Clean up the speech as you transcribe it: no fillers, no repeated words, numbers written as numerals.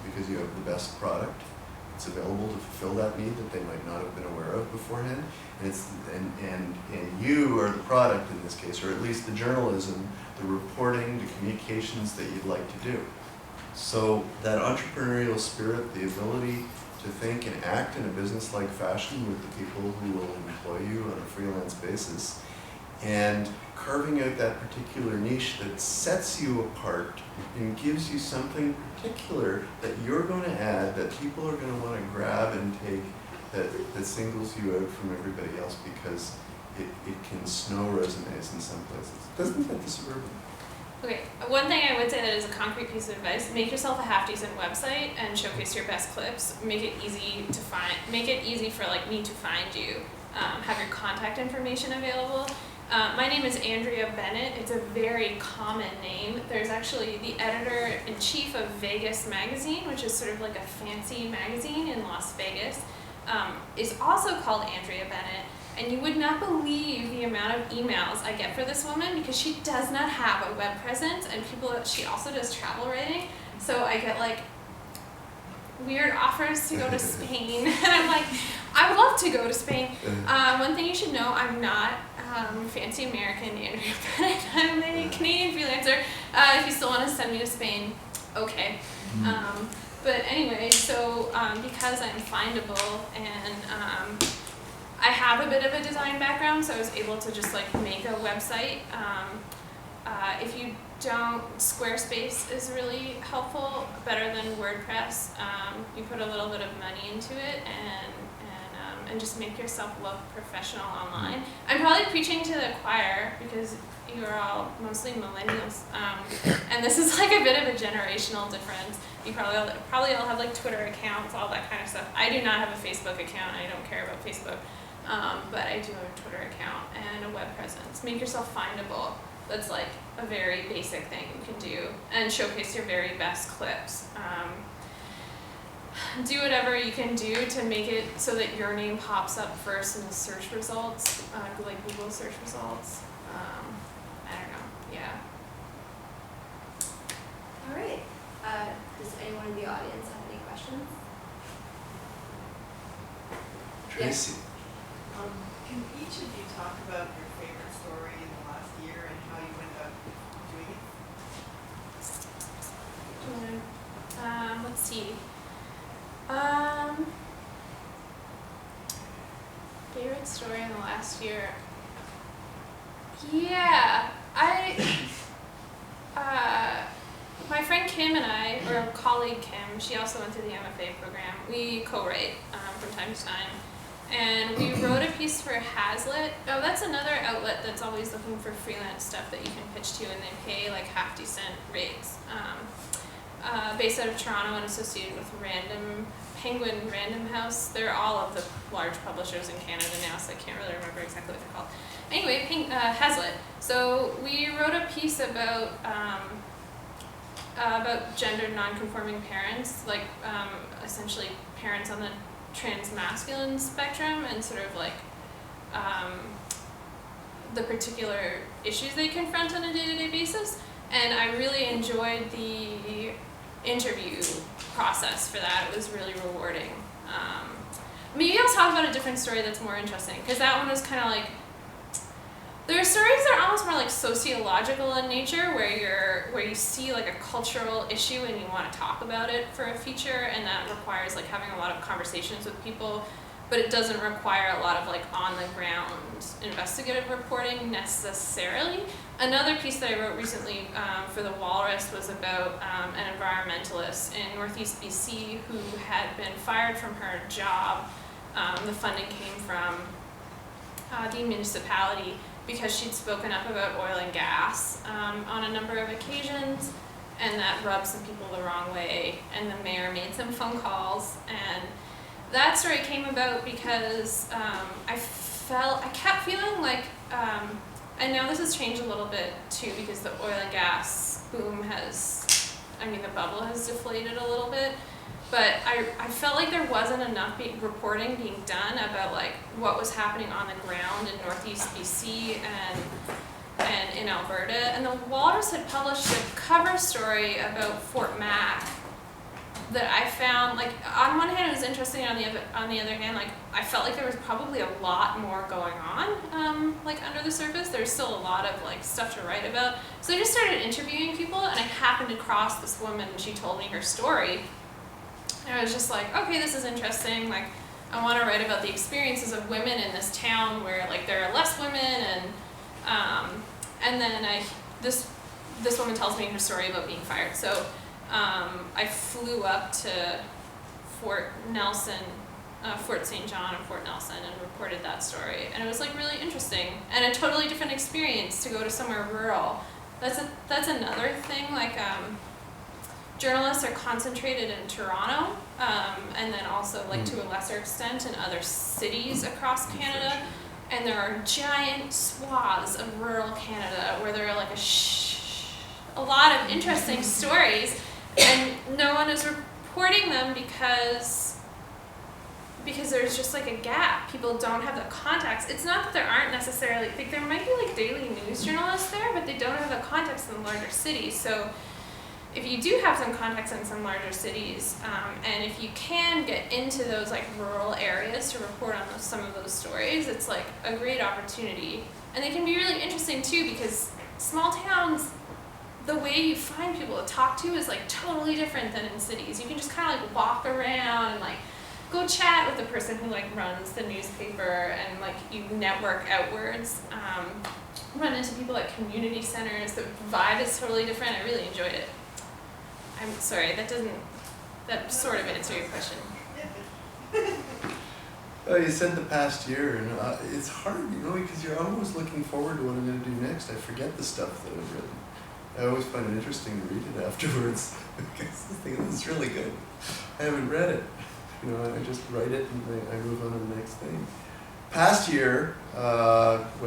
because you have the best product. It's available to fulfill that need that they might not have been aware of beforehand. And you are the product in this case, or at least the journalism, the reporting, the communications that you'd like to do. So that entrepreneurial spirit, the ability to think and act in a business-like fashion with the people who will employ you on a freelance basis, and carving out that particular niche that sets you apart and gives you something particular that you're going to add, that people are going to want to grab and take, that singles you out from everybody else, because it can snow resumes in some places. Doesn't that the Suburban? Okay, one thing I would say that is a concrete piece of advice: make yourself a half-decent website and showcase your best clips. Make it easy to find. Make it easy for like me to find you. Have your contact information available. My name is Andrea Bennett. It's a very common name. There's actually the editor-in-chief of Vegas magazine, which is sort of like a fancy magazine in Las Vegas, is also called Andrea Bennett. And you would not believe the amount of emails I get for this woman, because she does not have a web presence, and she also does travel writing. So I get like weird offers to go to Spain, and I'm like, I would love to go to Spain. One thing you should know, I'm not fancy American Andrea Bennett. I'm a Canadian freelancer. If you still want to send me to Spain, okay. But anyway, so because I'm findable and I have a bit of a design background, so I was able to just like make a website. If you don't, Squarespace is really helpful, better than WordPress. You put a little bit of money into it and just make yourself look professional online. I'm probably preaching to the choir because you are all mostly millennials, and this is like a bit of a generational difference. You probably all have like Twitter accounts, all that kind of stuff. I do not have a Facebook account. I don't care about Facebook, but I do have a Twitter account and a web presence. Make yourself findable. That's like a very basic thing you can do, and showcase your very best clips. Do whatever you can do to make it so that your name pops up first in the search results, like Google search results. I don't know, yeah. All right. Does anyone in the audience have any questions? Tracy. Yes. Can each of you talk about your favorite story in the last year and how you went about doing it? Let's see. Favorite story in the last year. Yeah, my friend Kim and I, or colleague Kim, she also went through the MFA program. We co-write from time to time, and we wrote a piece for Hazlitt. Oh, that's another outlet that's always looking for freelance stuff that you can pitch to, and they pay like half-decent rates. Based out of Toronto and associated with Penguin Random House. They're all of the large publishers in Canada now, so I can't really remember exactly what they're called. Anyway, Hazlitt. So we wrote a piece about gendered non-conforming parents, like essentially parents on the trans-masculine spectrum, and sort of like the particular issues they confront on a day-to-day basis. And I really enjoyed the interview process for that. It was really rewarding. Maybe I'll talk about a different story that's more interesting, because that one was kind of like, there are stories that are almost more like sociological in nature, where you see like a cultural issue and you want to talk about it for a feature, and that requires like having a lot of conversations with people, but it doesn't require a lot of like on the ground investigative reporting necessarily. Another piece that I wrote recently for the Walrus was about an environmentalist in Northeast BC who had been fired from her job. The funding came from the municipality because she'd spoken up about oil and gas on a number of occasions, and that rubbed some people the wrong way, and the mayor made some phone calls, and that story came about because I kept feeling like, and now this has changed a little bit too, because the oil and gas boom the bubble has deflated a little bit, but I felt like there wasn't enough reporting being done about like what was happening on the ground in Northeast BC and in Alberta. And the Walrus had published a cover story about Fort Mac that I found, like, on one hand it was interesting, on the other hand, like, I felt like there was probably a lot more going on, like, under the surface. There's still a lot of, like, stuff to write about. So I just started interviewing people, and I happened across this woman, and she told me her story. And I was just like, okay, this is interesting. Like, I want to write about the experiences of women in this town where, like, there are less women, and then this woman tells me her story about being fired. So I flew up to Fort St. John and Fort Nelson and reported that story. And it was, like, really interesting and a totally different experience to go to somewhere rural. That's another thing, like, journalists are concentrated in Toronto, and then also, like, to a lesser extent in other cities across Canada. And there are giant swaths of rural Canada where there are, like, a lot of interesting stories, and no one is reporting them because there's just, like, a gap. People don't have the contacts. It's not that there aren't necessarily, like, there might be, like, daily news journalists there, but they don't have the contacts in the larger cities. So if you do have some contacts in some larger cities, and if you can get into those, like, rural areas to report on some of those stories, it's, like, a great opportunity. And they can be really interesting too, because small towns, the way you find people to talk to is, like, totally different than in cities. You can just kind of, like, walk around and, like, go chat with the person who, like, runs the newspaper, and, like, you network outwards. Run into people at community centers. The vibe is totally different. I really enjoyed it. I'm sorry, that sort of answered your question. You said the past year, and it's hard, because you're always looking forward to what I'm going to do next. I forget the stuff that I've written. I always find it interesting to read it afterwards, because I think this is really good. I haven't read it. I just write it and I move on to the next thing. Past year,